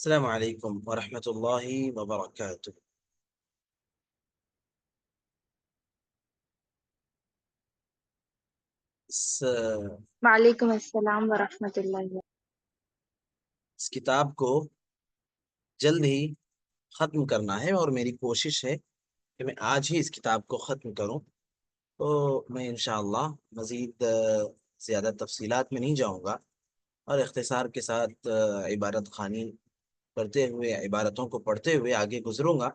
السلام علیکم ورحمۃ اللہ وبرکاتہ۔ اس وعلیکم السلام ورحمۃ اللہ۔ اس کتاب کو جلد ہی ختم کرنا ہے اور میری کوشش ہے کہ میں آج ہی اس کتاب کو ختم کروں۔ تو میں انشاءاللہ مزید زیادہ تفصیلات میں نہیں جاؤں گا اور اختصار کے ساتھ عبارت خوانی کرتے ہوئے عبارتوں کو پڑھتے ہوئے آگے گزروں گا۔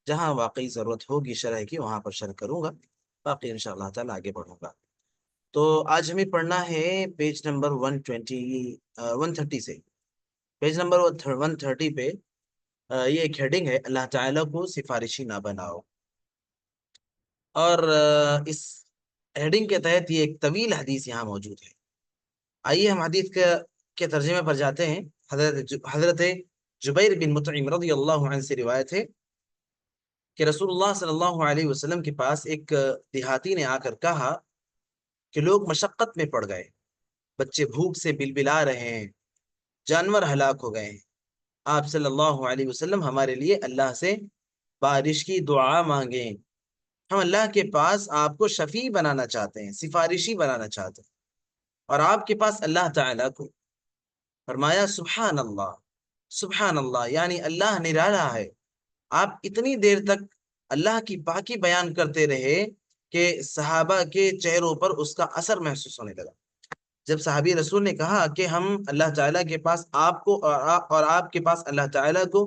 جہاں واقعی ضرورت ہوگی شرح کی وہاں پر شرح کروں گا، باقی انشاءاللہ تعالی آگے بڑھوں گا۔ تو آج ہمیں پڑھنا ہے پیج نمبر 130 سے۔ پیج نمبر 130 پہ یہ ایک ہیڈنگ ہے، اللہ تعالیٰ کو سفارشی نہ بناؤ۔ اور اس ہیڈنگ کے تحت یہ ایک طویل حدیث یہاں موجود ہے۔ آئیے ہم حدیث کے ترجمے پر جاتے ہیں۔ حضرت جبیر بن مطعم رضی اللہ عنہ سے روایت ہے کہ رسول اللہ صلی اللہ علیہ وسلم کے پاس ایک دیہاتی نے آ کر کہا کہ لوگ مشقت میں پڑ گئے، بچے بھوک سے بلبلا رہے ہیں، جانور ہلاک ہو گئے ہیں۔ آپ صلی اللہ علیہ وسلم ہمارے لیے اللہ سے بارش کی دعا مانگیں، ہم اللہ کے پاس آپ کو شفیع بنانا چاہتے ہیں، سفارشی بنانا چاہتے ہیں۔ اور آپ کے پاس اللہ تعالیٰ کو فرمایا سبحان اللہ، سبحان اللہ، یعنی اللہ نرالا ہے۔ آپ اتنی دیر تک اللہ کی پاکی بیان کرتے رہے کہ صحابہ کے چہروں پر اس کا اثر محسوس ہونے لگا۔ جب صحابی رسول نے کہا کہ ہم اللہ تعالیٰ کے پاس آپ کو اور آپ کے پاس اللہ تعالیٰ کو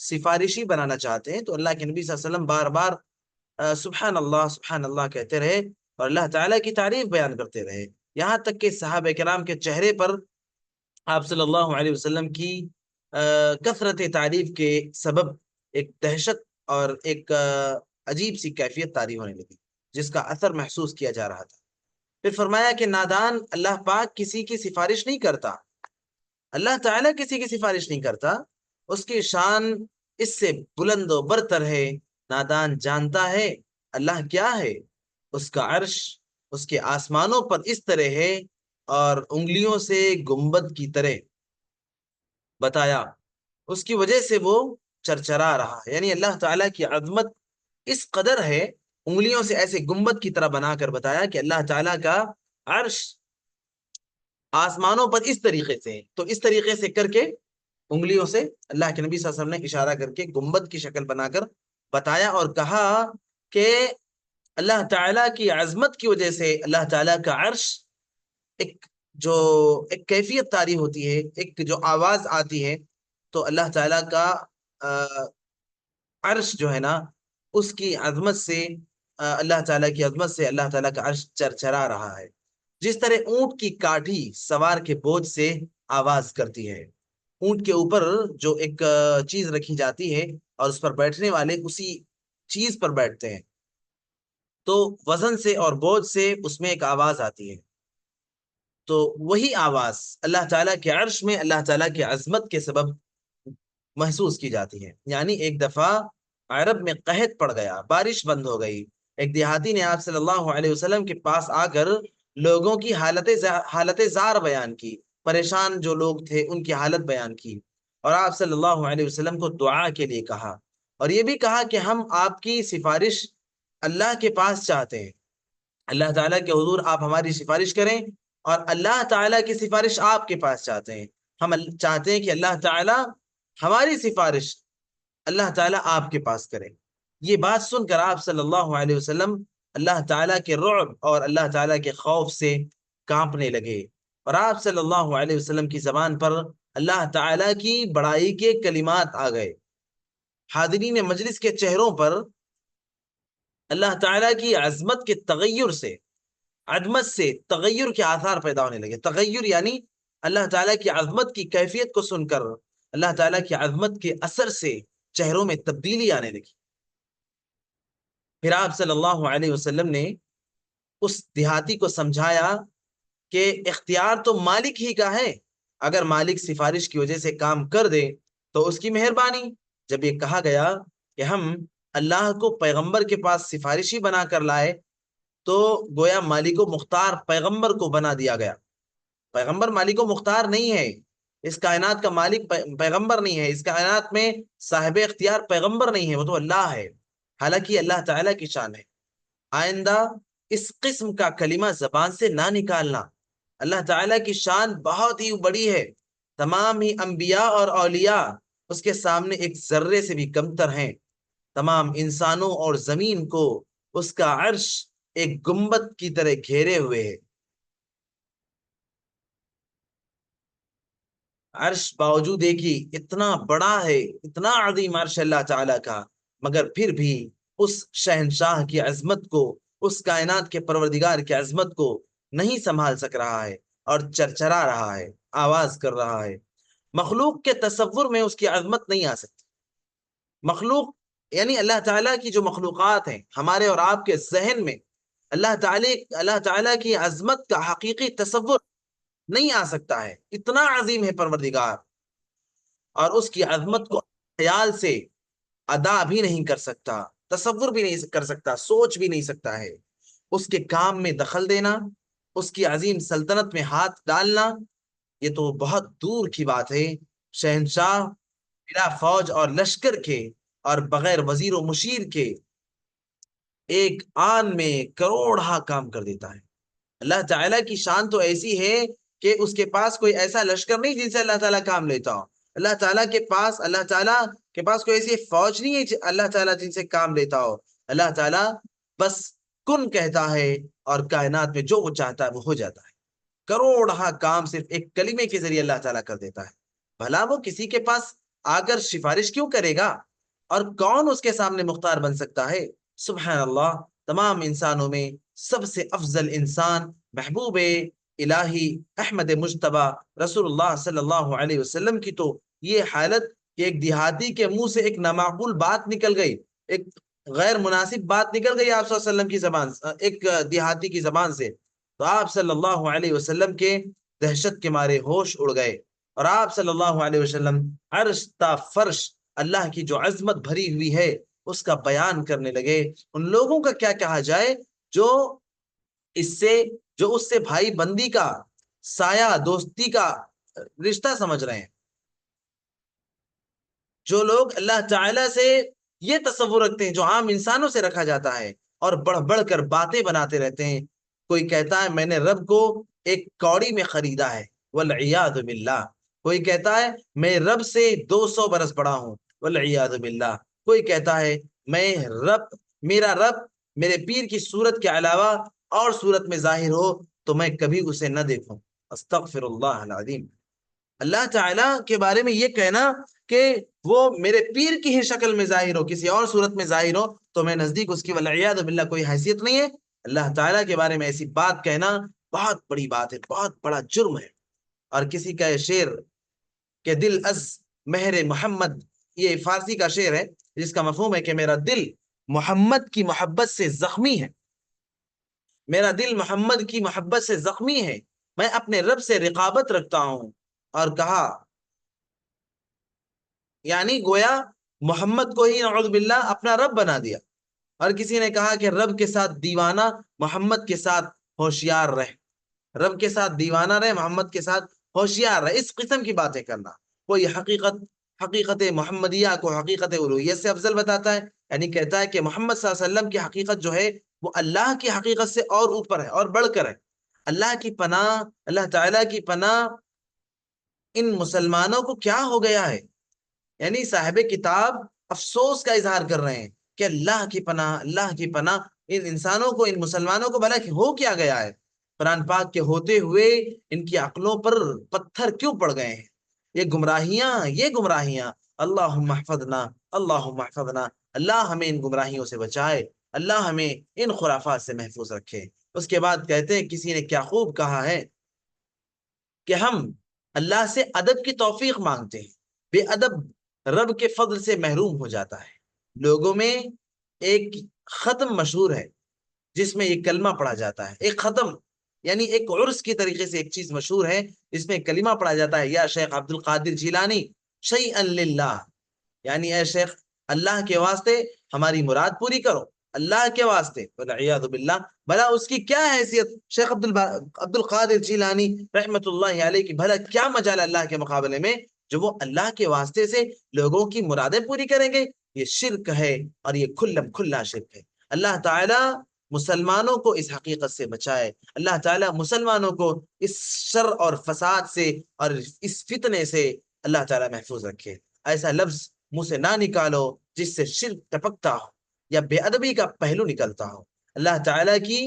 سفارشی بنانا چاہتے ہیں، تو اللہ کے نبی صلی اللہ علیہ وسلم بار بار سبحان اللہ کہتے رہے اور اللہ تعالیٰ کی تعریف بیان کرتے رہے، یہاں تک کہ صحابہ کرام کے چہرے پر آپ صلی اللہ علیہ وسلم کی کثرت تعریف کے سبب ایک دہشت اور ایک عجیب سی کیفیت طاری ہونے لگی، جس کا اثر محسوس کیا جا رہا تھا۔ پھر فرمایا کہ نادان اللہ پاک کسی کی سفارش نہیں کرتا، اللہ تعالیٰ کسی کی سفارش نہیں کرتا، اس کی شان اس سے بلند و برتر ہے۔ نادان جانتا ہے اللہ کیا ہے، اس کا عرش اس کے آسمانوں پر اس طرح ہے اور انگلیوں سے گنبد کی طرح بتایا، اس کی وجہ سے وہ چرچرا رہا، یعنی اللہ تعالیٰ کی عظمت اس قدر ہے، انگلیوں سے ایسے گنبد کی طرح بنا کر بتایا کہ اللہ تعالیٰ کا عرش آسمانوں پر اس طریقے سے، تو اس طریقے سے کر کے انگلیوں سے اللہ کے نبی صلی اللہ علیہ وسلم نے اشارہ کر کے گنبد کی شکل بنا کر بتایا اور کہا کہ اللہ تعالیٰ کی عظمت کی وجہ سے اللہ تعالیٰ کا عرش ایک کیفیت طاری ہوتی ہے، ایک جو آواز آتی ہے، تو اللہ تعالیٰ کا عرش جو ہے نا، اس کی عظمت سے اللہ تعالیٰ کی عظمت سے اللہ تعالیٰ کا عرش چرچرا رہا ہے، جس طرح اونٹ کی کاٹھی سوار کے بوجھ سے آواز کرتی ہے۔ اونٹ کے اوپر جو ایک چیز رکھی جاتی ہے اور اس پر بیٹھنے والے اسی چیز پر بیٹھتے ہیں، تو وزن سے اور بوجھ سے اس میں ایک آواز آتی ہے، تو وہی آواز اللہ تعالیٰ کے عرش میں اللہ تعالیٰ کی عظمت کے سبب محسوس کی جاتی ہے۔ یعنی ایک دفعہ عرب میں قحط پڑ گیا، بارش بند ہو گئی، ایک دیہاتی نے آپ صلی اللہ علیہ وسلم کے پاس آ کر لوگوں کی حالت زار بیان کی، پریشان جو لوگ تھے ان کی حالت بیان کی، اور آپ صلی اللہ علیہ وسلم کو دعا کے لیے کہا، اور یہ بھی کہا کہ ہم آپ کی سفارش اللہ کے پاس چاہتے ہیں، اللہ تعالیٰ کے حضور آپ ہماری سفارش کریں، اور اللہ تعالیٰ کی سفارش آپ کے پاس چاہتے ہیں، ہم چاہتے ہیں کہ اللہ تعالیٰ ہماری سفارش اللہ تعالیٰ آپ کے پاس کرے۔ یہ بات سن کر آپ صلی اللہ علیہ وسلم اللہ تعالیٰ کے رعب اور اللہ تعالیٰ کے خوف سے کانپنے لگے، اور آپ صلی اللہ علیہ وسلم کی زبان پر اللہ تعالیٰ کی بڑائی کے کلمات آ گئے۔ حاضرین مجلس کے چہروں پر اللہ تعالیٰ کی عظمت کے تغیر سے، عظمت سے تغیر کے آثار پیدا ہونے لگے۔ تغیر یعنی اللہ تعالیٰ کی عظمت کی کیفیت کو سن کر اللہ تعالیٰ کی عظمت کے اثر سے چہروں میں تبدیلی آنے لگی۔ پھر آپ صلی اللہ علیہ وسلم نے اس دیہاتی کو سمجھایا کہ اختیار تو مالک ہی کا ہے، اگر مالک سفارش کی وجہ سے کام کر دے تو اس کی مہربانی۔ جب یہ کہا گیا کہ ہم اللہ کو پیغمبر کے پاس سفارشی بنا کر لائے، تو گویا مالک و مختار پیغمبر کو بنا دیا گیا۔ پیغمبر مالک و مختار نہیں ہے، اس کائنات کا مالک پیغمبر نہیں ہے، اس کائنات میں صاحب اختیار پیغمبر نہیں ہے، وہ تو اللہ ہے، حالانکہ اللہ تعالیٰ کی شان ہے۔ آئندہ اس قسم کا کلمہ زبان سے نہ نکالنا۔ اللہ تعالیٰ کی شان بہت ہی بڑی ہے، تمام ہی انبیاء اور اولیاء اس کے سامنے ایک ذرے سے بھی کمتر ہیں۔ تمام انسانوں اور زمین کو اس کا عرش ایک گنبد کی طرح گھیرے ہوئے ہے۔ عرش باوجود دیکھی اتنا بڑا ہے، اتنا عظیم عرش اللہ تعالیٰ کا، مگر پھر بھی اس شہنشاہ کی عظمت کو، اس کائنات کے پروردگار کی عظمت کو نہیں سنبھال سک رہا ہے اور چرچرا رہا ہے، آواز کر رہا ہے۔ مخلوق کے تصور میں اس کی عظمت نہیں آ سکتی۔ مخلوق یعنی اللہ تعالیٰ کی جو مخلوقات ہیں، ہمارے اور آپ کے ذہن میں اللہ تعالیٰ کی عظمت کا حقیقی تصور نہیں آ سکتا ہے، اتنا عظیم ہے پروردگار، اور اس کی عظمت کو خیال سے ادا بھی نہیں کر سکتا، تصور بھی نہیں کر سکتا، سوچ بھی نہیں سکتا ہے۔ اس کے کام میں دخل دینا، اس کی عظیم سلطنت میں ہاتھ ڈالنا، یہ تو بہت دور کی بات ہے۔ شہنشاہ بلا فوج اور لشکر کے اور بغیر وزیر و مشیر کے ایک آن میں کروڑہا کام کر دیتا ہے۔ اللہ تعالیٰ کی شان تو ایسی ہے کہ اس کے پاس کوئی ایسا لشکر نہیں جن سے اللہ تعالیٰ کام لیتا ہو۔ اللہ تعالیٰ کے پاس کوئی ایسی فوج نہیں ہے اللہ تعالیٰ جن سے کام لیتا ہو۔ اللہ تعالیٰ بس کن کہتا ہے اور کائنات میں جو وہ چاہتا ہے وہ ہو جاتا ہے۔ کروڑہا کام صرف ایک کلمے کے ذریعے اللہ تعالیٰ کر دیتا ہے۔ بھلا وہ کسی کے پاس آ کر سفارش کیوں کرے گا، اور کون اس کے سامنے مختار بن سکتا ہے؟ سبحان اللہ، تمام انسانوں میں سب سے افضل انسان محبوب الہی احمد مجتبی رسول اللہ صلی اللہ علیہ وسلم کی تو یہ حالت کہ ایک دیہاتی کے منہ سے ایک نامعقول بات نکل گئی، ایک غیر مناسب بات نکل گئی آپ صلی اللہ علیہ وسلم کی زبان، ایک دیہاتی کی زبان سے، تو آپ صلی اللہ علیہ وسلم کے دہشت کے مارے ہوش اڑ گئے، اور آپ صلی اللہ علیہ وسلم عرش تا فرش اللہ کی جو عظمت بھری ہوئی ہے اس کا بیان کرنے لگے۔ ان لوگوں کا کیا کہا جائے جو اس سے بھائی بندی کا، سایہ دوستی کا رشتہ سمجھ رہے ہیں، جو لوگ اللہ تعالیٰ سے یہ تصور رکھتے ہیں جو عام انسانوں سے رکھا جاتا ہے، اور بڑھ بڑھ کر باتیں بناتے رہتے ہیں۔ کوئی کہتا ہے میں نے رب کو ایک کوڑی میں خریدا ہے، والعیاذ باللہ۔ کوئی کہتا ہے میں رب سے 200 برس بڑا ہوں، والعیاذ باللہ۔ کوئی کہتا ہے میرا رب میرے پیر کی صورت کے علاوہ اور صورت میں ظاہر ہو تو میں کبھی اسے نہ دیکھوں، استغفر اللہ العظیم۔ اللہ تعالیٰ کے بارے میں یہ کہنا کہ وہ میرے پیر کی ہی شکل میں ظاہر ہو، کسی اور صورت میں ظاہر ہو تو میں نزدیک اس کی والعیاذ باللہ کوئی حیثیت نہیں ہے۔ اللہ تعالیٰ کے بارے میں ایسی بات کہنا بہت بڑی بات ہے، بہت بڑا جرم ہے۔ اور کسی کا شعر کہ دل از مہر محمد، یہ فارسی کا شعر ہے جس کا مفہوم ہے کہ میرا دل محمد کی محبت سے زخمی ہے، میرا دل محمد کی محبت سے زخمی ہے، میں اپنے رب سے رقابت رکھتا ہوں۔ اور کہا یعنی گویا محمد کو ہی نعوذ باللہ اپنا رب بنا دیا۔ اور کسی نے کہا کہ رب کے ساتھ دیوانہ، محمد کے ساتھ ہوشیار رہ، رب کے ساتھ دیوانہ رہے، محمد کے ساتھ ہوشیار رہے۔ اس قسم کی باتیں کرنا کوئی حقیقت محمدیہ کو حقیقت الوہیت سے افضل بتاتا ہے، یعنی کہتا ہے کہ محمد صلی اللہ علیہ وسلم کی حقیقت جو ہے وہ اللہ کی حقیقت سے اور اوپر ہے اور بڑھ کر ہے۔ اللہ کی پناہ، اللہ تعالیٰ کی پناہ ان مسلمانوں کو کیا ہو گیا ہے؟ یعنی صاحب کتاب افسوس کا اظہار کر رہے ہیں کہ اللہ کی پناہ، اللہ کی پناہ، ان انسانوں کو، ان مسلمانوں کو بھلا ہو کیا گیا ہے؟ قرآن پاک کے ہوتے ہوئے ان کی عقلوں پر پتھر کیوں پڑ گئے ہیں؟ یہ گمراہیاں، اللہم احفظنا، اللہم احفظنا، اللہ ہمیں ان گمراہیوں سے بچائے، اللہ ہمیں ان خرافات سے محفوظ رکھے۔ اس کے بعد کہتے ہیں کسی نے کیا خوب کہا ہے کہ ہم اللہ سے ادب کی توفیق مانگتے ہیں، بے ادب رب کے فضل سے محروم ہو جاتا ہے۔ لوگوں میں ایک ختم مشہور ہے جس میں یہ کلمہ پڑھا جاتا ہے، ایک ختم یعنی ایک عرس کی طریقے سے ایک چیز مشہور ہے جس میں کلمہ پڑھا جاتا ہے، یا شیخ عبد القادر جیلانی شیئا للہ، یعنی اے شیخ اللہ کے واسطے ہماری مراد پوری کرو۔ اللہ کے واسطے، والعیاذ باللہ، بھلا اس کی کیا حیثیت؟ شیخ عبد القادر جیلانی رحمت اللہ علیہ کی بھلا کیا مجال اللہ کے مقابلے میں، جو وہ اللہ کے واسطے سے لوگوں کی مرادیں پوری کریں گے؟ یہ شرک ہے، اور یہ کھلم کھلا شرک ہے۔ اللہ تعالیٰ مسلمانوں کو اس حقیقت سے بچائے، اللہ تعالیٰ مسلمانوں کو اس شر اور فساد سے اور اس فتنے سے اللہ تعالیٰ محفوظ رکھے۔ ایسا لفظ منہ سے نہ نکالو جس سے شرک ٹپکتا ہو یا بے ادبی کا پہلو نکلتا ہو۔ اللہ تعالیٰ کی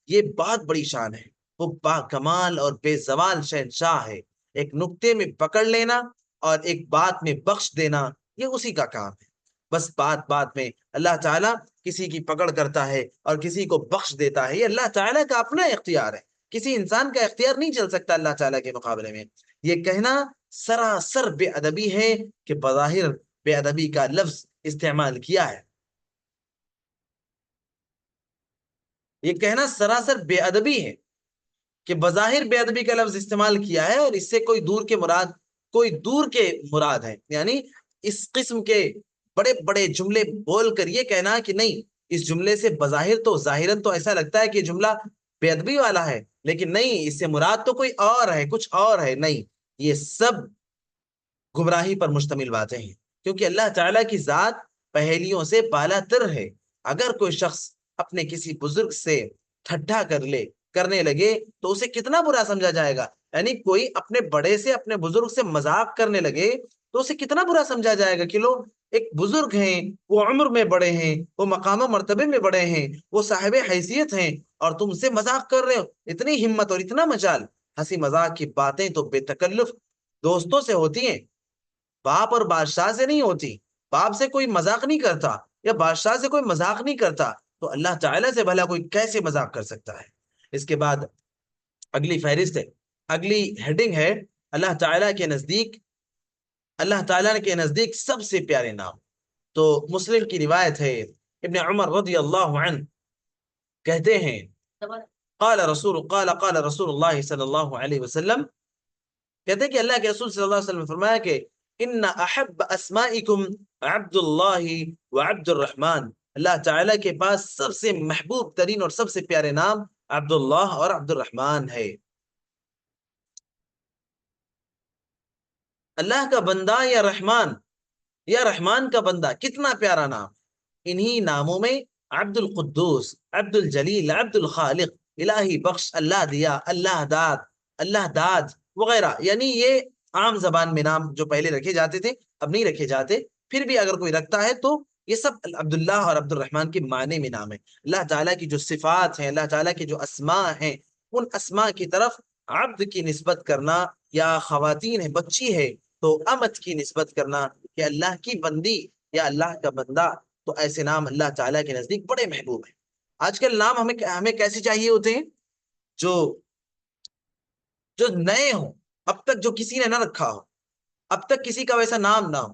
یہ بہت بڑی شان ہے، وہ با کمال اور بے زوال شہنشاہ ہے۔ ایک نکتے میں پکڑ لینا اور ایک بات میں بخش دینا، یہ اسی کا کام ہے۔ بس بات بات میں اللہ تعالیٰ کسی کی پکڑ کرتا ہے اور کسی کو بخش دیتا ہے، یہ اللہ تعالیٰ کا اپنا اختیار ہے، کسی انسان کا اختیار نہیں چل سکتا اللہ تعالیٰ کے مقابلے میں۔ یہ کہنا سراسر بے ادبی ہے کہ بظاہر بے ادبی کا لفظ استعمال کیا ہے، یہ کہنا سراسر بے ادبی ہے کہ بظاہر بے ادبی کا لفظ استعمال کیا ہے، اور اس سے کوئی دور کے مراد ہے، یعنی اس قسم کے بڑے بڑے جملے بول کر یہ کہنا کہ نہیں، اس جملے سے بظاہر تو ظاہراً تو ایسا لگتا ہے کہ جملہ بے ادبی والا ہے، لیکن نہیں، اس سے مراد تو کوئی اور ہے، کچھ اور ہے۔ نہیں، یہ سب گمراہی پر مشتمل باتیں ہیں، کیونکہ اللہ تعالیٰ کی ذات پہیلیوں سے بالا تر ہے۔ اگر کوئی شخص اپنے کسی بزرگ سے ٹھٹھا کرنے لگے تو اسے کتنا برا سمجھا جائے گا، یعنی کوئی اپنے بڑے سے، اپنے بزرگ سے مذاق کرنے لگے تو اسے کتنا برا سمجھا جائے گا کہ لوگ ایک بزرگ ہیں، وہ عمر میں بڑے ہیں، وہ مقام و مرتبے میں بڑے ہیں، وہ صاحب حیثیت ہیں، اور تم سے مذاق کر رہے ہو۔ اتنی ہمت اور اتنا مجال! ہنسی مذاق کی باتیں تو بے تکلف دوستوں سے ہوتی ہیں، باپ اور بادشاہ سے نہیں ہوتی۔ باپ سے کوئی مذاق نہیں کرتا یا بادشاہ سے کوئی مذاق نہیں کرتا، تو اللہ تعالیٰ سے بھلا کوئی کیسے مذاق کر سکتا ہے؟ اس کے بعد اگلی فہرست ہے، اگلی ہیڈنگ ہے، اللہ تعالیٰ کے نزدیک سب سے پیارے نام۔ تو مسلم کی روایت ہے، ابن عمر رضی اللہ عنہ کہتے ہیں، قال رسول اللہ صلی اللہ علیہ وسلم، کہتے ہیں کہ اللہ کے رسول صلی اللہ علیہ وسلم نے فرمایا کہ ان احب اسمائکم عبد اللہ و عبد الرحمن، اللہ تعالیٰ کے پاس سب سے محبوب ترین اور سب سے پیارے نام عبداللہ اور عبد الرحمن ہے۔ اللہ کا بندہ یا رحمان کا بندہ، کتنا پیارا نام! انہی ناموں میں عبد القدوس، عبد الجلیل، عبد الخالق، الہی بخش، اللہ دیا، اللہ داد وغیرہ، یعنی یہ عام زبان میں نام جو پہلے رکھے جاتے تھے اب نہیں رکھے جاتے، پھر بھی اگر کوئی رکھتا ہے تو یہ سب عبداللہ اور عبد الرحمن کے معنی میں نام ہے۔ اللہ تعالیٰ کی جو صفات ہیں، اللہ تعالیٰ کے جو اسماء ہیں، ان اسماء کی طرف عبد کی نسبت کرنا، یا خواتین ہے، بچی ہے تو امت کی نسبت کرنا کہ اللہ کی بندی یا اللہ کا بندہ، تو ایسے نام اللہ تعالیٰ کے نزدیک بڑے محبوب ہیں۔ آج کل نام ہمیں کیسے چاہیے ہوتے ہیں؟ جو نئے ہوں، اب تک جو کسی نے نہ رکھا ہو، اب تک کسی کا ویسا نام نہ ہو۔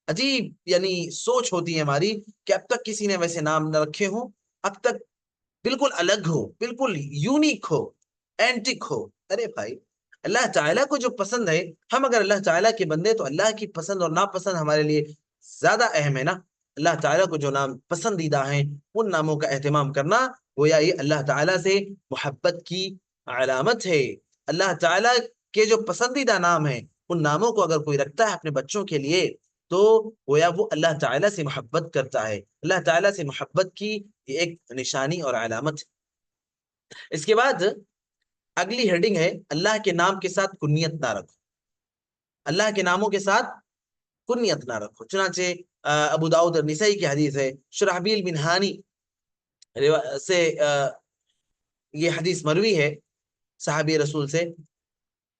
عجیب یعنی سوچ ہوتی ہے ہماری کہ اب تک کسی نے ویسے نام نہ رکھے ہوں، اب تک بالکل الگ ہو، بالکل یونیک ہو، اینٹک ہو۔ ارے بھائی، اللہ تعالیٰ کو جو پسند ہے، ہم اگر اللہ تعالیٰ کے بندے، تو اللہ کی پسند اور ناپسند ہمارے لیے زیادہ اہم ہے نا۔ اللہ تعالیٰ کو جو نام پسندیدہ ہیں، ان ناموں کا اہتمام کرنا گویا یہ اللہ تعالیٰ سے محبت کی علامت ہے۔ اللہ تعالیٰ کے جو پسندیدہ نام ہیں، ان ناموں کو اگر کوئی رکھتا ہے اپنے بچوں کے لیے، تو گویا وہ اللہ تعالیٰ سے محبت کرتا ہے، اللہ تعالیٰ سے محبت کی یہ ایک نشانی اور علامت ہے۔ اس کے بعد اگلی ہیڈنگ ہے، اللہ کے نام کے ساتھ کنیت نہ رکھو۔ اللہ کے ناموں کے ساتھ کنیت نہ رکھو۔ چنانچہ ابو داؤد اور نسائی کی حدیث ہے، شرحبیل بن ہانی سے یہ حدیث مروی ہے صحابی رسول سے،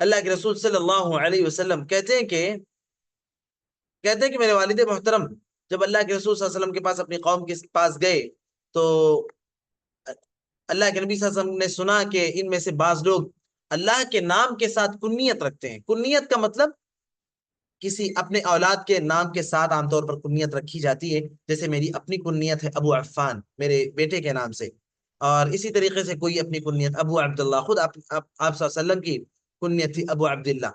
اللہ کے رسول صلی اللہ علیہ وسلم کہتے ہیں کہ میرے والد محترم جب اللہ کے رسول صلی اللہ علیہ وسلم کے پاس، اپنی قوم کے پاس گئے، تو اللہ کے نبی صلی اللہ علیہ وسلم نے سنا کہ ان میں سے بعض لوگ اللہ کے نام کے ساتھ کنیت رکھتے ہیں۔ کنیت کا مطلب کسی اپنے اولاد کے نام کے ساتھ عام طور پر کنیت رکھی جاتی ہے، جیسے میری اپنی کنیت ہے ابو عفان، میرے بیٹے کے نام سے، اور اسی طریقے سے کوئی اپنی کنیت ابو عبداللہ، خود آپ صلی اللہ علیہ وسلم کی کنیت تھی ابو عبداللہ،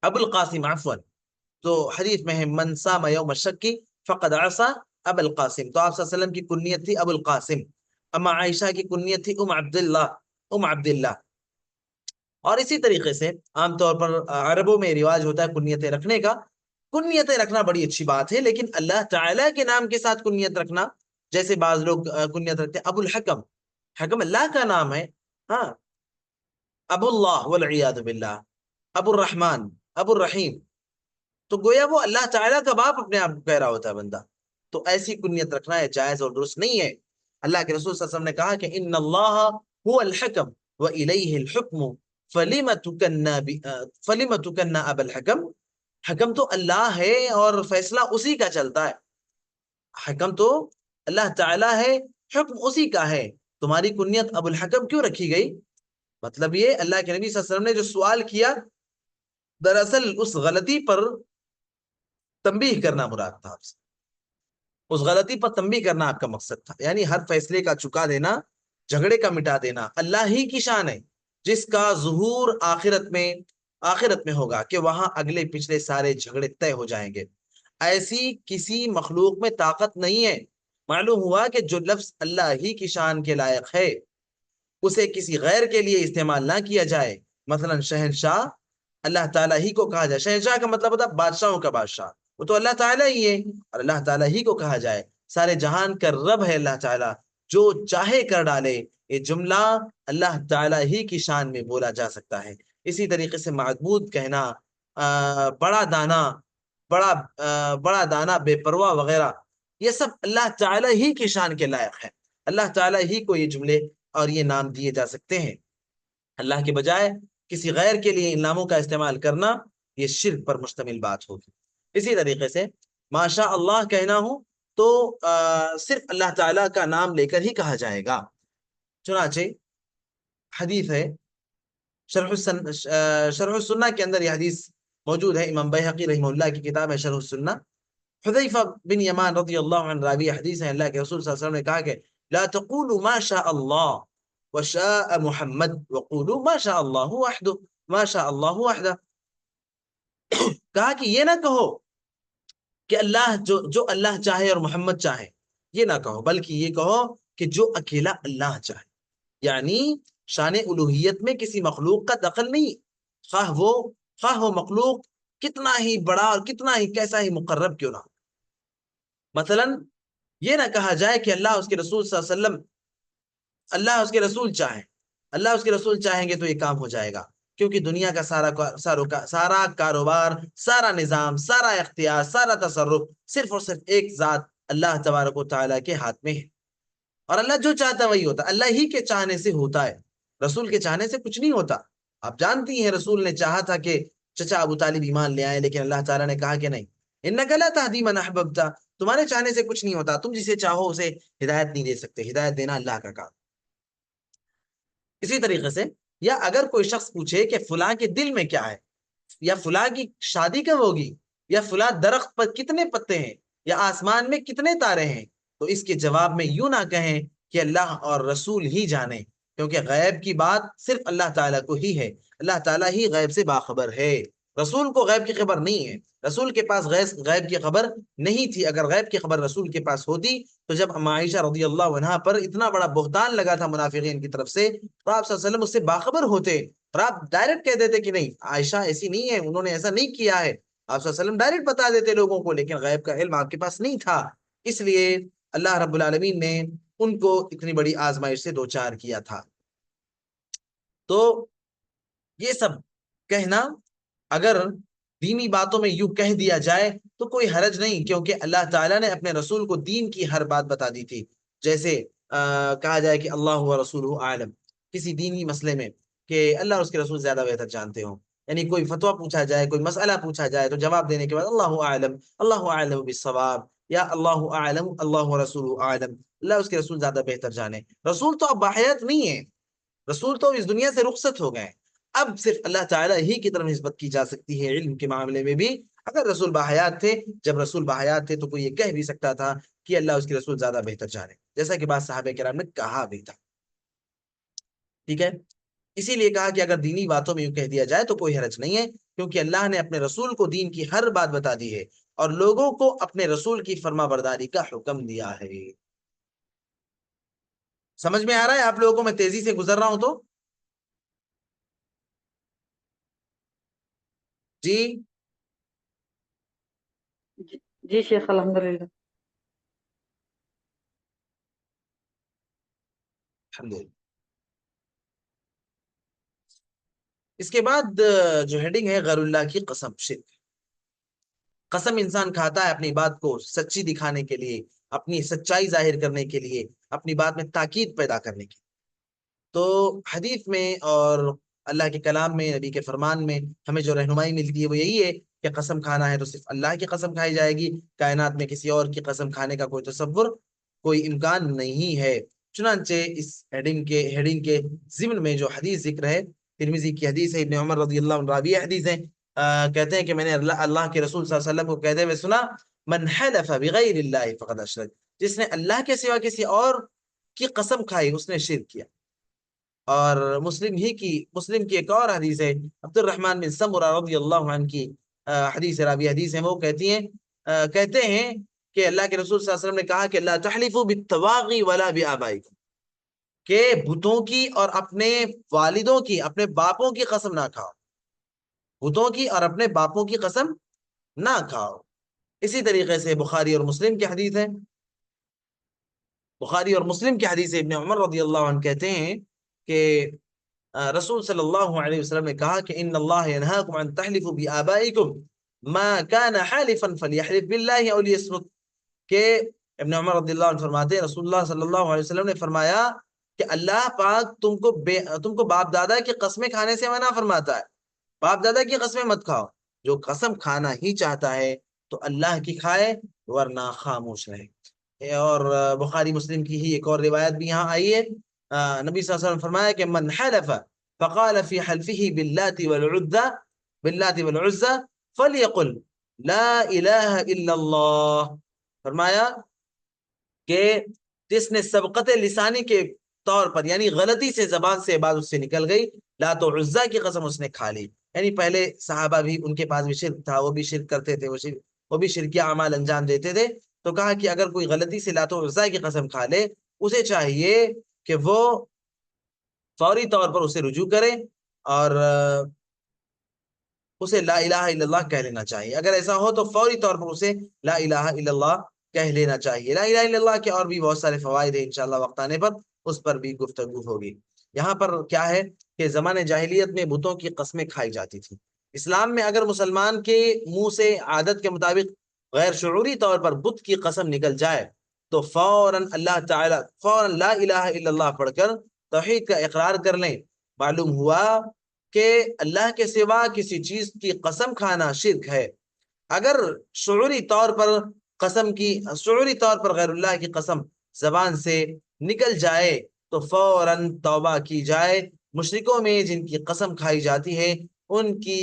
ابو القاسم عفوا۔ تو حدیث میں ہے من صام یوم الشک فقد عصى ابو القاسم، تو آپ صلی اللہ علیہ وسلم کی کنیت تھی ابو القاسم. اما عائشہ کی کنیت تھی ام عبداللہ. اور اسی طریقے سے عام طور پر عربوں میں رواج ہوتا ہے کنیتیں رکھنے کا. کنیتیں رکھنا بڑی اچھی بات ہے، لیکن اللہ تعالیٰ کے نام کے ساتھ کنیت رکھنا، جیسے بعض لوگ کنیت رکھتے ہیں ابو الحکم. حکم اللہ کا نام ہے، ہاں. ابو اللہ والعیاذ باللہ، ابو الرحمن، ابو الرحیم، تو گویا وہ اللہ تعالیٰ کا باپ اپنے آپ کو کہہ رہا ہوتا ہے بندہ. تو ایسی کنیت رکھنا ہے جائز اور درست نہیں ہے. اللہ کے رسول صلی اللہ علیہ وسلم نے کہا کہ ان اللہ هو الحکم والیہ الحکم فلم تکنا ابا الحکم. حکم تو اللہ ہے اور فیصلہ اسی کا چلتا ہے. حکم تو اللہ تعالیٰ ہے، حکم اسی کا ہے. تمہاری کنیت ابو الحکم کیوں رکھی گئی؟ مطلب یہ اللہ کے نبی صلی اللہ علیہ وسلم نے جو سوال کیا، دراصل اس غلطی پر تنبیہ کرنا مراد تھا آپ سے. اس غلطی پر تنبیہ کرنا آپ کا مقصد تھا. یعنی ہر فیصلے کا چکا دینا، جھگڑے کا مٹا دینا اللہ ہی کی شان ہے، جس کا ظہور آخرت میں ہوگا کہ وہاں اگلے پچھلے سارے جھگڑے طے ہو جائیں گے. ایسی کسی مخلوق میں طاقت نہیں ہے. معلوم ہوا کہ جو لفظ اللہ ہی کی شان کے لائق ہے اسے کسی غیر کے لیے استعمال نہ کیا جائے. مثلا شہنشاہ اللہ تعالیٰ ہی کو کہا جائے. شہنشاہ کا مطلب ہوتا ہے بادشاہوں کا بادشاہ، وہ تو اللہ تعالیٰ ہی ہے، اور اللہ تعالیٰ ہی کو کہا جائے. سارے جہان کا رب ہے اللہ تعالیٰ، جو چاہے کر ڈالے. یہ جملہ اللہ تعالیٰ ہی کی شان میں بولا جا سکتا ہے. اسی طریقے سے معبود کہنا، بڑا دانا، بڑا دانا، بے پرواہ وغیرہ، یہ سب اللہ تعالیٰ ہی کی شان کے لائق ہے. اللہ تعالیٰ ہی کو یہ جملے اور یہ نام دیے جا سکتے ہیں. اللہ کے بجائے کسی غیر کے لیے ان ناموں کا استعمال کرنا یہ شرک پر مشتمل بات ہوگی. اسی طریقے سے ماشاء اللہ کہنا ہو تو صرف اللہ تعالیٰ کا نام لے کر ہی کہا جائے گا. چنانچہ حدیث ہے شرح السنہ کے اندر، یہ حدیث موجود ہے، امام بیہقی رحمہ اللہ کی کتاب ہے شرح السنہ. حذیفہ بن یمان رضی اللہ عنہ راوی حدیث ہے، اللہ کے رسول صلی اللہ علیہ وسلم نے کہا کہ لا تقولوا ما شاء اللہ وشاء محمد وقولوا ما شاء اللہ وحده، ما شاء اللہ وحده. کہا کہ یہ نہ کہو کہ اللہ جو اللہ چاہے اور محمد چاہے، یہ نہ کہو، بلکہ یہ کہو کہ جو اکیلا اللہ چاہے. یعنی شان الوہیت میں کسی مخلوق کا دخل نہیں، خواہ وہ مخلوق کتنا ہی بڑا اور کتنا ہی کیسا ہی مقرب کیوں نہ ہو. مثلا یہ نہ کہا جائے کہ اللہ اس کے رسول صلی اللہ علیہ وسلم، اللہ اس کے رسول چاہیں، اللہ اس کے رسول چاہیں گے تو یہ کام ہو جائے گا، کیونکہ دنیا کا سارا کاروبار، سارا نظام، سارا اختیار، سارا تصرف صرف اور صرف ایک ذات اللہ تبارک و تعالیٰ کے ہاتھ میں ہے، اور اللہ جو چاہتا ہے وہی ہوتا ہے. اللہ ہی کے چاہنے سے ہوتا ہے، رسول کے چاہنے سے کچھ نہیں ہوتا. آپ جانتی ہیں رسول نے چاہا تھا کہ چچا ابو طالب ایمان لے آئے، لیکن اللہ تعالیٰ نے کہا کہ نہیں، انک لا تہدی من احببت، تمہارے چاہنے سے کچھ نہیں ہوتا، تم جسے چاہو اسے ہدایت نہیں دے سکتے، ہدایت دینا اللہ کا کام. اسی طریقے سے، یا اگر کوئی شخص پوچھے کہ فلاں کے دل میں کیا ہے، یا فلاں کی شادی کب ہوگی، یا فلاں درخت پر کتنے پتے ہیں، یا آسمان میں کتنے تارے ہیں، تو اس کے جواب میں یوں نہ کہیں کہ اللہ اور رسول ہی جانے، کیونکہ غیب کی بات صرف اللہ تعالیٰ کو ہی ہے. اللہ تعالیٰ ہی غیب سے باخبر ہے، رسول کو غیب کی خبر نہیں ہے. رسول کے پاس غیب کی خبر نہیں تھی. اگر غیب کی خبر رسول کے پاس ہوتی تو جب اما عائشہ رضی اللہ عنہا پر اتنا بڑا بہتان لگا تھا منافقین کی طرف سے، تو آپ صلی اللہ علیہ وسلم اس سے باخبر ہوتے اور آپ ڈائریکٹ کہہ دیتے کہ نہیں، عائشہ ایسی نہیں ہے، انہوں نے ایسا نہیں کیا ہے. آپ صلی اللہ علیہ وسلم ڈائریکٹ بتا دیتے لوگوں کو، لیکن غیب کا علم آپ کے پاس نہیں تھا. اس لیے اللہ رب العالمین نے ان کو اتنی بڑی آزمائش سے دوچار کیا تھا. تو یہ سب کہنا اگر دینی باتوں میں یوں کہہ دیا جائے تو کوئی حرج نہیں، کیونکہ اللہ تعالیٰ نے اپنے رسول کو دین کی ہر بات بتا دی تھی. جیسے کہا جائے کہ اللہ و رسولہ عالم، کسی دینی مسئلے میں کہ اللہ اور اس کے رسول زیادہ بہتر جانتے ہوں. یعنی کوئی فتویٰ پوچھا جائے، کوئی مسئلہ پوچھا جائے، تو جواب دینے کے بعد اللہ اعلم بالصواب، یا اللہ اعلم اللہ و رسولہ عالم، اللہ اس کے رسول زیادہ بہتر جانے. رسول تو اب باحیات نہیں ہے، رسول تو اس دنیا سے رخصت ہو گئے. اب صرف اللہ تعالیٰ ہی کی طرف نسبت کی جا سکتی ہے علم کے معاملے میں بھی. اگر رسول باحیات تھے، جب رسول باحیات تھے تو کوئی یہ کہہ بھی سکتا تھا کہ اللہ اس کے رسول زیادہ بہتر جانے، جیسا کہ بعض صحابہ کرام نے کہا بھی تھا. ٹھیک ہے، اسی لیے کہا کہ اگر دینی باتوں میں یوں کہہ دیا جائے تو کوئی حرج نہیں ہے، کیونکہ اللہ نے اپنے رسول کو دین کی ہر بات بتا دی ہے، اور لوگوں کو اپنے رسول کی فرما برداری کا حکم دیا ہے۔ سمجھ میں آ رہا ہے آپ لوگوں کو؟ میں تیزی سے گزر رہا ہوں تو جی جی جی شیخ الحمدللہ۔ الحمدللہ۔ اس کے بعد جو ہیڈنگ ہے غیر اللہ کی قسم، شرک۔ قسم انسان کھاتا ہے اپنی بات کو سچی دکھانے کے لیے، اپنی سچائی ظاہر کرنے کے لیے، اپنی بات میں تاکید پیدا کرنے کے لیے۔ تو حدیث میں اور اللہ کے کلام میں، نبی کے فرمان میں ہمیں جو رہنمائی ملتی ہے وہ یہی ہے کہ قسم کھانا ہے تو صرف اللہ کی قسم کھائی جائے گی، کائنات میں کسی اور کی قسم کھانے کا کوئی تصور، کوئی امکان نہیں ہے۔ چنانچہ اس ہیڈنگ کے ضمن میں جو حدیث ذکر ہے، ترمذی کی حدیث ہے، ابن عمر رضی اللہ عنہ راوی حدیث ہے، کہتے ہیں کہ میں نے اللہ کے رسول صلی اللہ علیہ وسلم کو کہتے ہوئے سنا، من حلف بغیر اللہ فقد اشرک، جس نے اللہ کے سوا کسی اور کی قسم کھائی اس نے شرک کیا۔ اور مسلم کی ایک اور حدیث ہے، عبد الرحمن بن سمرہ رضی اللہ عنہ کی حدیث راوی حدیث ہے، وہ کہتے ہیں کہ اللہ کے رسول صلی اللہ علیہ وسلم نے کہا کہ لا تحلفوا بالتواغی ولا بآبائکم، کہ بتوں کی اور اپنے والدوں کی، اپنے باپوں کی قسم نہ کھاؤ، بتوں کی اور اپنے باپوں کی قسم نہ کھاؤ۔ اسی طریقے سے بخاری اور مسلم کی حدیث ہے، بخاری اور مسلم کی حدیث ابن عمر رضی اللہ عنہ کہتے ہیں کہ رسول صلی اللہ علیہ وسلم نے کہا کہ ان اللہ ینہاکم ان تحلفوا بآبائکم ما کان حالفا فلیحلف باللہ او لیصمت، کہ ابن عمر رضی اللہ عنہ فرماتے ہیں رسول اللہ صلی اللہ علیہ وسلم نے فرمایا کہ اللہ پاک تم کو باپ دادا کی قسمیں کھانے سے منع فرماتا ہے، باپ دادا کی قسمیں مت کھاؤ، جو قسم کھانا ہی چاہتا ہے تو اللہ کی کھائے ورنہ خاموش رہے۔ اور بخاری مسلم کی ہی ایک اور روایت بھی یہاں آئی ہے، نبی صلی اللہ علیہ وسلم نے فرمایا کہ من حلف فقال في حلفه باللات والعزى فليقل لا الہ الا اللہ، فرمایا کہ جس نے سبقت لسانی کے طور پر، یعنی غلطی سے زبان سے بات اس سے نکل گئی، لات و عزا کی قسم اس نے کھا لی، یعنی پہلے صحابہ بھی ان کے پاس بھی شرک تھا، وہ بھی شرک کرتے تھے، وہ بھی شرکیہ اعمال انجام دیتے تھے، تو کہا کہ اگر کوئی غلطی سے لات و عزا کی قسم کھا لے، اسے چاہیے کہ وہ فوری طور پر اسے رجوع کرے اور اسے لا الہ الا اللہ کہہ لینا چاہیے۔ اگر ایسا ہو تو فوری طور پر اسے لا الہ الا اللہ کہہ لینا چاہیے۔ لا الہ الا اللہ کے اور بھی بہت سارے فوائد ہیں، انشاءاللہ وقت آنے پر اس پر بھی گفتگو ہوگی۔ یہاں پر کیا ہے کہ زمانے جاہلیت میں بتوں کی قسمیں کھائی جاتی تھی۔ اسلام میں اگر مسلمان کے منہ سے عادت کے مطابق غیر شعوری طور پر بت کی قسم نکل جائے تو فوراً اللہ تعالی فوراً لا الہ الا اللہ پڑھ کر توحید کا اقرار کر لیں۔ معلوم ہوا کہ اللہ کے سوا کسی چیز کی قسم کھانا شرک ہے۔ اگر شعوری طور پر غیر اللہ کی قسم زبان سے نکل جائے تو فوراً توبہ کی جائے۔ مشرکوں میں جن کی قسم کھائی جاتی ہے ان کی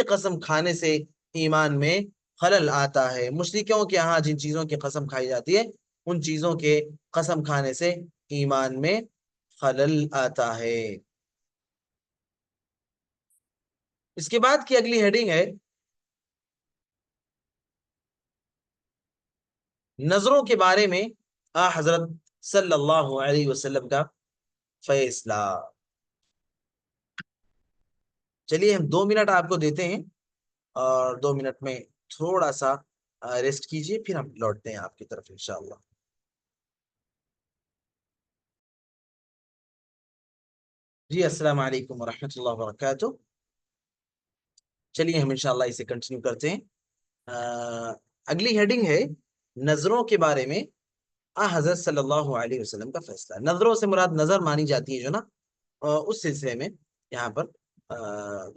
قسم کھانے سے ایمان میں خلل آتا ہے۔ مشرکوں کے ہاں جن چیزوں کی قسم کھائی جاتی ہے ان چیزوں کے قسم کھانے سے ایمان میں خلل آتا ہے۔ اس کے بعد کی اگلی ہیڈنگ ہے نظروں کے بارے میں حضرت صلی اللہ علیہ وسلم کا فیصلہ۔ چلیے ہم 2 منٹ آپ کو دیتے ہیں اور 2 منٹ میں تھوڑا سا ریسٹ کیجئے، پھر ہم لوٹتے ہیں آپ کی طرف انشاءاللہ۔ جی السلام علیکم ورحمۃ اللہ وبرکاتہ۔ چلیے ہم انشاءاللہ اسے کنٹینیو کرتے ہیں۔ اگلی ہیڈنگ ہے نظروں کے بارے میں حضرت صلی اللہ علیہ وسلم کا فیصلہ۔ نظروں سے مراد نظر مانی جاتی ہے جو نا، اس سلسلے میں یہاں پر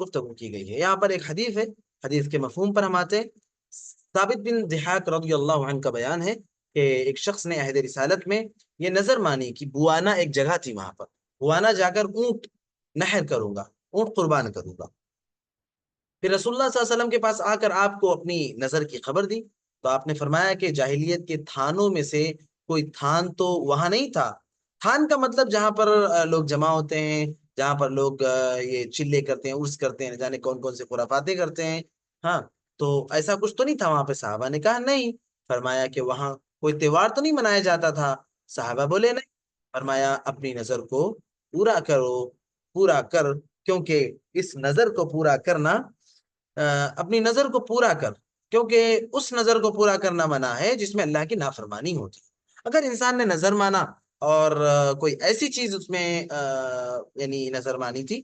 گفتگو کی گئی ہے۔ یہاں پر ایک حدیث ہے، حدیث کے مفہوم پر ہم آتے ہیں۔ ثابت بن ضحاک رضی اللہ عنہ کا بیان ہے کہ ایک شخص نے عہد رسالت میں یہ نظر مانی کہ بوانا ایک جگہ تھی، وہاں پر بوانا جا کر اونٹ نحر کروں گا، اونٹ قربان کروں گا۔ پھر رسول اللہ صلی اللہ علیہ وسلم کے پاس آ کر آپ کو اپنی نظر کی خبر دی تو آپ نے فرمایا کہ جاہلیت کے تھانوں میں سے کوئی تھان تو وہاں نہیں تھا۔ تھان کا مطلب جہاں پر لوگ جمع ہوتے ہیں، جہاں پر لوگ یہ چلے کرتے ہیں، عرس کرتے ہیں، جانے کون کون سے خرافاتیں کرتے ہیں، ہاں، تو ایسا کچھ تو نہیں تھا وہاں پہ؟ صحابہ نے کہا نہیں. فرمایا کہ وہاں کوئی تہوار تو نہیں منایا جاتا تھا؟ صحابہ بولے نہیں. فرمایا اپنی نظر کو پورا کرو، پورا کر، کیونکہ اس نظر کو پورا کرنا، اپنی نظر کو پورا کر، کیونکہ اس نظر کو پورا کرنا منع ہے جس میں اللہ کی نافرمانی ہوتی ہے. اگر انسان نے نظر مانا اور کوئی ایسی چیز اس میں یعنی نظر مانی تھی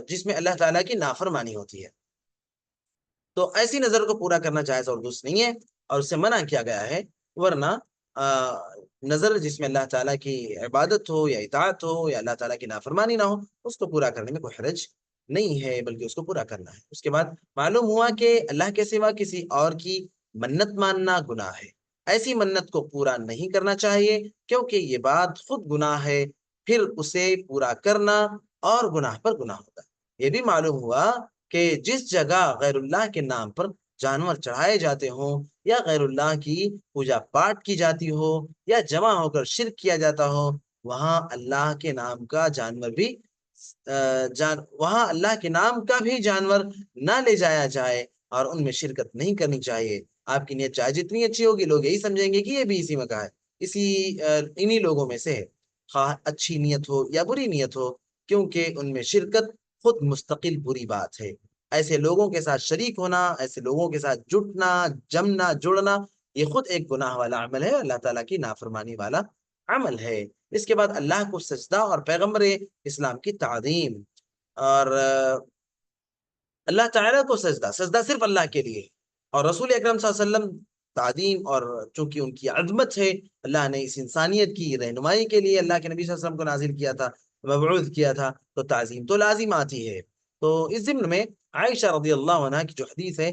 جس میں اللہ تعالیٰ کی نافرمانی ہوتی ہے، تو ایسی نظر کو پورا کرنا جائز اور درست نہیں ہے، اور اس سے منع کیا گیا ہے. ورنہ نظر جس میں اللہ تعالیٰ کی عبادت ہو یا اطاعت ہو یا اللہ تعالیٰ کی نافرمانی نہ ہو، اس کو پورا کرنے میں کوئی حرج نہیں ہے، بلکہ اس کو پورا کرنا ہے. اس کے بعد معلوم ہوا کہ اللہ کے سوا کسی اور کی منت ماننا گناہ ہے. ایسی منت کو پورا نہیں کرنا چاہیے، کیونکہ یہ بات خود گناہ ہے، پھر اسے پورا کرنا اور گناہ پر گناہ ہوگا. یہ بھی معلوم ہوا کہ جس جگہ غیر اللہ کے نام پر جانور چڑھائے جاتے ہوں، یا غیر اللہ کی پوجا پاٹ کی جاتی ہو، یا جمع ہو کر شرک کیا جاتا ہو، وہاں اللہ کے نام کا جانور بھی وہاں اللہ کے نام کا بھی جانور نہ لے جایا جائے، اور ان میں شرکت نہیں کرنی چاہیے. آپ کی نیت چاہے جتنی اچھی ہوگی، لوگ یہی سمجھیں گے کہ یہ بھی اسی میں کا ہے، انہی لوگوں میں سے ہے، خواہ اچھی نیت ہو یا بری نیت ہو، کیونکہ ان میں شرکت خود مستقل بری بات ہے. ایسے لوگوں کے ساتھ شریک ہونا، ایسے لوگوں کے ساتھ جٹنا، جمنا، جڑنا، یہ خود ایک گناہ والا عمل ہے، اللہ تعالیٰ کی نافرمانی والا عمل ہے. اس کے بعد اللہ کو سجدہ اور پیغمبر اسلام کی تعظیم، اور اللہ تعالیٰ کو سجدہ صرف اللہ کے لیے، اور رسول اکرم صلی اللہ علیہ وسلم تعظیم، اور چونکہ ان کی عظمت ہے، اللہ نے اس انسانیت کی رہنمائی کے لیے اللہ کے نبی صلی اللہ علیہ وسلم کو نازل کیا تھا، مبعوث کیا تھا، تو تعظیم تو لازم آتی ہے. تو اس ضمن میں عائشہ رضی اللہ عنہ کی جو حدیث ہے،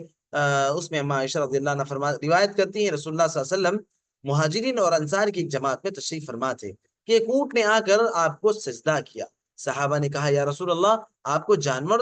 اس میں عائشہ رضی اللہ عنہ روایت کرتی ہیں رسول اللہ صلی اللہ علیہ وسلم مہاجرین اور انصار کی ایک جماعت میں تشریف فرما تھے کہ ایک اونٹ نے آ کر آپ کو سجدہ کیا. صحابہ نے کہا یا رسول اللہ، آپ کو جانور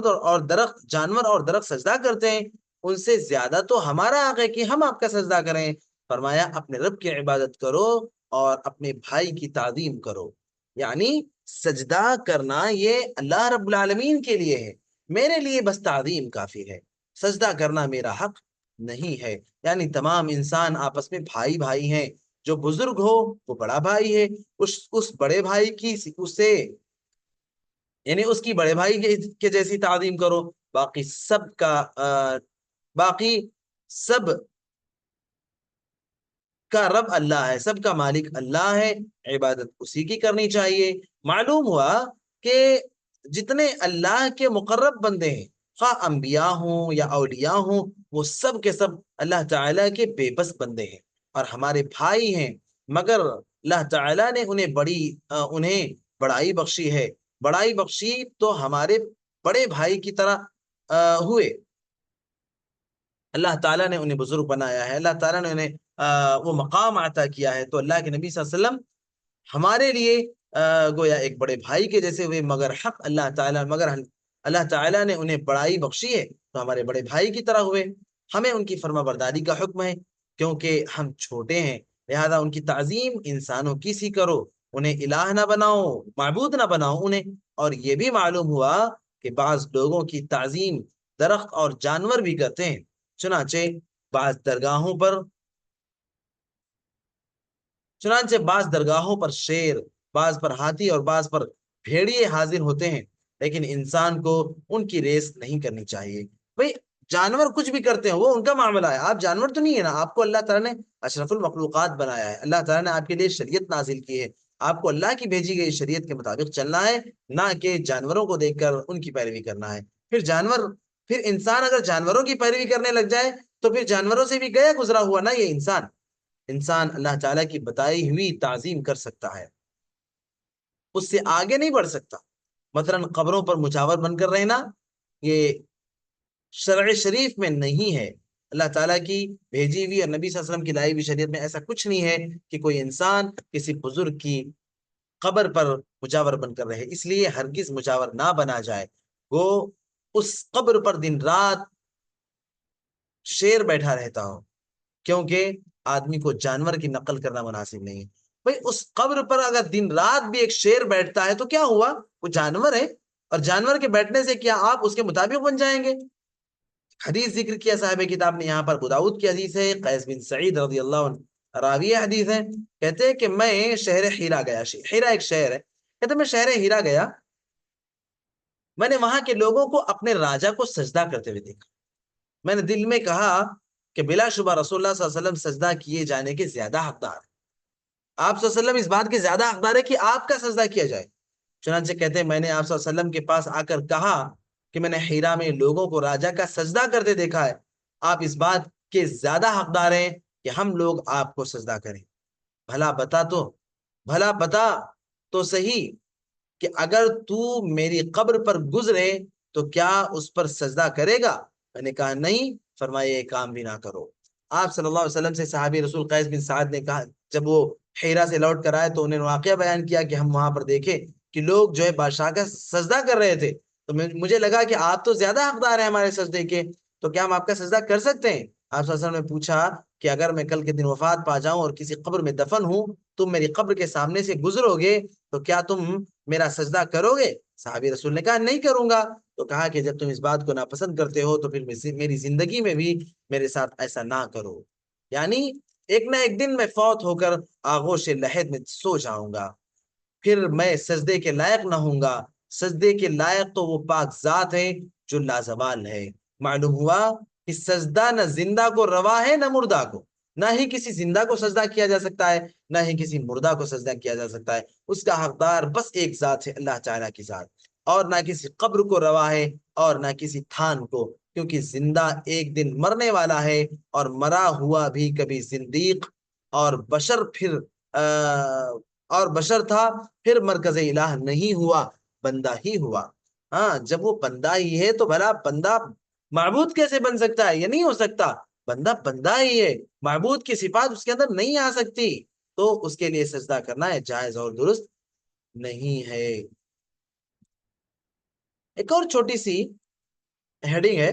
اور درخت سجدہ کرتے ہیں، ان سے زیادہ تو ہمارا حق ہے کہ ہم آپ کا سجدہ کریں. فرمایا اپنے رب کی عبادت کرو اور اپنے بھائی کی تعظیم کرو. یعنی سجدہ کرنا یہ اللہ رب العالمین کے لیے ہے، میرے لیے بس تعظیم کافی ہے، سجدہ کرنا میرا حق نہیں ہے. یعنی تمام انسان آپس میں بھائی بھائی ہیں، جو بزرگ ہو وہ بڑا بھائی ہے، اس بڑے بھائی کی اسے یعنی اس کی بڑے بھائی کے جیسی تعظیم کرو. باقی سب کا رب اللہ ہے، سب کا مالک اللہ ہے، عبادت اسی کی کرنی چاہیے. معلوم ہوا کہ جتنے اللہ کے مقرب بندے ہیں، خواہ انبیاء ہوں یا اولیاء ہوں، وہ سب کے سب اللہ تعالیٰ کے بے بس بندے ہیں اور ہمارے بھائی ہیں، مگر اللہ تعالیٰ نے انہیں بڑائی بخشی ہے. بڑائی بخشی تو ہمارے بڑے بھائی کی طرح ہوئے. اللہ تعالیٰ نے انہیں بزرگ بنایا ہے، اللہ تعالیٰ نے انہیں وہ مقام عطا کیا ہے. تو اللہ کے نبی صلی اللہ علیہ وسلم ہمارے لیے گویا ایک بڑے بھائی کے جیسے ہوئے، مگر اللہ تعالیٰ نے انہیں بڑائی بخشی ہے تو ہمارے بڑے بھائی کی طرح ہوئے. ہمیں ان کی فرما برداری کا حکم ہے، کیونکہ ہم چھوٹے ہیں، لہذا ان کی تعظیم انسانوں کی سی کرو، انہیں الہ نہ بناؤ، معبود نہ بناؤ انہیں. اور یہ بھی معلوم ہوا کہ بعض لوگوں کی تعظیم درخت اور جانور بھی کرتے ہیں. چنانچہ بعض درگاہوں پر شیر، بعض پر ہاتھی اور بعض پر بھیڑیے حاضر ہوتے ہیں، لیکن انسان کو ان کی ریس نہیں کرنی چاہیے. بھئی جانور کچھ بھی کرتے ہیں، وہ ان کا معاملہ ہے، آپ جانور تو نہیں ہے نا. آپ کو اللہ تعالیٰ نے اشرف المخلوقات بنایا ہے، اللہ تعالیٰ نے آپ کے لیے شریعت نازل کی ہے، آپ کو اللہ کی بھیجی گئی شریعت کے مطابق چلنا ہے، نہ کہ جانوروں کو دیکھ کر ان کی پیروی کرنا ہے. پھر انسان اگر جانوروں کی پیروی کرنے لگ جائے تو پھر جانوروں سے بھی گیا گزرا ہوا نا یہ انسان اللہ تعالیٰ کی بتائی ہوئی تعظیم کر سکتا ہے، اس سے آگے نہیں بڑھ سکتا. مثلا قبروں پر مجاور بن کر رہنا یہ شرع شریف میں نہیں ہے. اللہ تعالیٰ کی بھیجی ہوئی اور نبی صلی اللہ علیہ وسلم کی لائی ہوئی شریعت میں ایسا کچھ نہیں ہے کہ کوئی انسان کسی بزرگ کی قبر پر مجاور بن کر رہے. اس لیے ہرگز مجاور نہ بنا جائے. وہ اس قبر پر دن رات شیر بیٹھا رہتا ہو، کیونکہ آدمی کو جانور کی نقل کرنا مناسب نہیں ہے. بھئی اس قبر پر اگر دن رات بھی ایک شیر بیٹھتا ہے تو کیا ہوا؟ وہ جانور ہے، اور جانور کے بیٹھنے سے کیا آپ اس کے مطابق بن جائیں گے؟ حدیث ذکر کیا صاحب کتاب نے یہاں پر، ابو داؤد کی حدیث ہے، قیس بن سعید رضی اللہ عنہ راوی حدیث ہے، کہتے ہیں کہ میں شہر ہیرا گیا، ہیرا ایک شہر ہے، کہتے ہیں میں شہر ہیرا گیا، میں نے وہاں کے لوگوں کو اپنے راجا کو سجدہ کرتے ہوئے دیکھا، میں نے دل میں کہا کہ بلا شبہ رسول اللہ صلی اللہ علیہ وسلم سجدہ کیے جانے کے زیادہ حقدار، آپ صلی اللہ علیہ وسلم اس بات کے زیادہ حقدار ہے کہ آپ کا سجدہ کیا جائے۔ چنانچہ کہتے ہیں میں نے آپ صلی اللہ علیہ وسلم کے پاس آ کر کہا کہ میں نے ہیرا میں لوگوں کو راجا کا سجدہ کرتے دیکھا ہے، آپ اس بات کے زیادہ حقدار ہیں کہ ہم لوگ آپ کو سجدہ کریں، بھلا بتا تو صحیح کہ اگر تو میری قبر پر گزرے تو کیا اس پر سجدہ کرے گا؟ میں نے کہا نہیں، فرمایا یہ کام بھی نہ کرو۔ آپ صلی اللہ علیہ وسلم سے صحابی رسول قیس بن سعد نے کہا، جب وہ ہیرا سے لوٹ کر آئے تو انہوں نے واقعہ بیان کیا کہ ہم وہاں پر دیکھے کہ لوگ جو ہے بادشاہ کا سجدہ کر رہے تھے، تو مجھے لگا کہ آپ تو زیادہ حقدار ہیں ہمارے سجدے کے، تو کیا ہم آپ کا سجدہ کر سکتے ہیں؟ آپ صلی اللہ علیہ وسلم نے پوچھا کہ اگر میں کل کے دن وفات پا جاؤں اور کسی قبر میں دفن ہوں، تم میری قبر کے سامنے سے گزرو گے تو کیا تم میرا سجدہ کرو گے؟ صحابی رسول نے کہا نہیں کروں گا، تو کہا کہ جب تم اس بات کو ناپسند کرتے ہو تو پھر میری زندگی میں بھی میرے ساتھ ایسا نہ کرو، یعنی ایک نہ ایک دن میں فوت ہو کر آغوش لحد میں سو جاؤں گا، پھر میں سجدے کے لائق نہ ہوں گا، سجدے کے لائق تو وہ پاک ذات ہے جو لازوال ہے۔ معلوم ہوا کہ سجدہ نہ زندہ کو روا ہے نہ مردہ کو، نہ ہی کسی زندہ کو سجدہ کیا جا سکتا ہے نہ ہی کسی مردہ کو سجدہ کیا جا سکتا ہے، اس کا حقدار بس ایک ذات ہے، اللہ تعالیٰ کی ذات، اور نہ کسی قبر کو روا ہے اور نہ کسی تھان کو، کیونکہ زندہ ایک دن مرنے والا ہے اور مرا ہوا بھی کبھی زندیق اور بشر تھا، پھر مرکز الہ نہیں ہوا، بندہ ہی ہوا۔ ہاں جب وہ بندہ ہی ہے تو بھلا بندہ معبود کیسے بن سکتا ہے؟ یہ نہیں ہو سکتا، بندہ بندہ ہی ہے، معبود کی صفات اس کے اندر نہیں آ سکتی، تو اس کے لیے سجدہ کرنا ہے جائز اور درست نہیں ہے۔ ایک اور چھوٹی سی ہیڈنگ ہے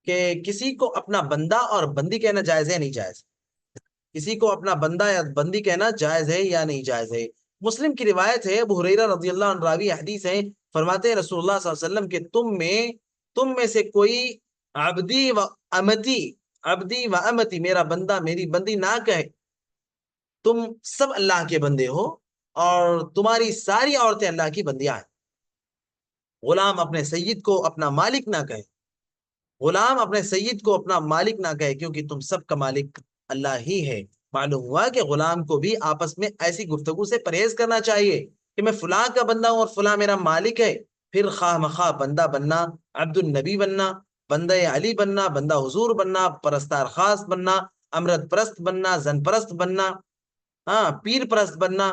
کہ کسی کو اپنا بندہ اور بندی کہنا جائز ہے نہیں جائز، کسی کو اپنا بندہ یا بندی کہنا جائز ہے یا نہیں جائز ہے۔ مسلم کی روایت ہے، ابو ہریرہ رضی اللہ عنہ راوی حدیث ہے، فرماتے ہیں رسول اللہ صلی اللہ علیہ وسلم کہ تم میں سے کوئی عبدی و امتی میرا بندہ میری بندی نہ کہے، تم سب اللہ کے بندے ہو اور تمہاری ساری عورتیں اللہ کی بندیاں ہیں۔ غلام اپنے سید کو اپنا مالک نہ کہے، غلام اپنے سید کو اپنا مالک نہ کہے، کیونکہ تم سب کا مالک اللہ ہی ہے۔ معلوم ہوا کہ غلام کو بھی آپس میں ایسی گفتگو سے پرہیز کرنا چاہیے کہ میں فلاں کا بندہ ہوں اور فلاں میرا مالک ہے، پھر خواہ مخواہ بندہ بننا، عبد النبی بننا، بندہ علی بننا، بندہ حضور بننا، پرستار خاص بننا، امرت پرست بننا، زن پرست بننا، ہاں پیر پرست بننا،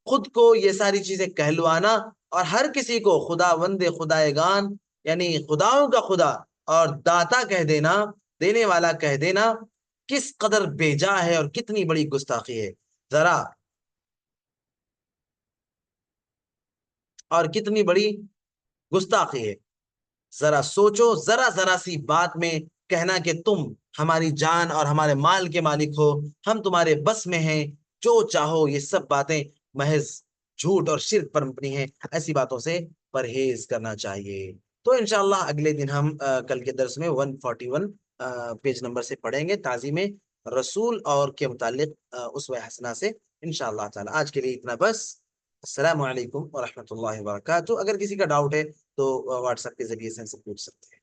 خود کو یہ ساری چیزیں کہلوانا اور ہر کسی کو خدا وند خدائگان یعنی خداؤں کا خدا اور داتا کہہ دینا، دینے والا کہہ دینا، کس قدر بیجا ہے اور کتنی بڑی گستاخی ہے، ذرا اور کتنی بڑی گستاخی ہے، ذرا سوچو، ذرا سی بات میں کہنا کہ تم ہماری جان اور ہمارے مال کے مالک ہو، ہم تمہارے بس میں ہیں، جو چاہو، یہ سب باتیں محض جھوٹ اور شرک پر مبنی ہیں، ایسی باتوں سے پرہیز کرنا چاہیے۔ تو انشاءاللہ اگلے دن ہم کل کے درس میں 141 پیج نمبر سے پڑھیں گے، تعظیم رسول اور کے متعلق اسوہ حسنہ سے انشاءاللہ تعالی۔ آج کے لیے اتنا بس، السلام علیکم ورحمۃ اللہ وبرکاتہ۔ اگر کسی کا ڈاؤٹ ہے تو واٹس ایپ کے ذریعے سے ہم سے پوچھ سکتے ہیں۔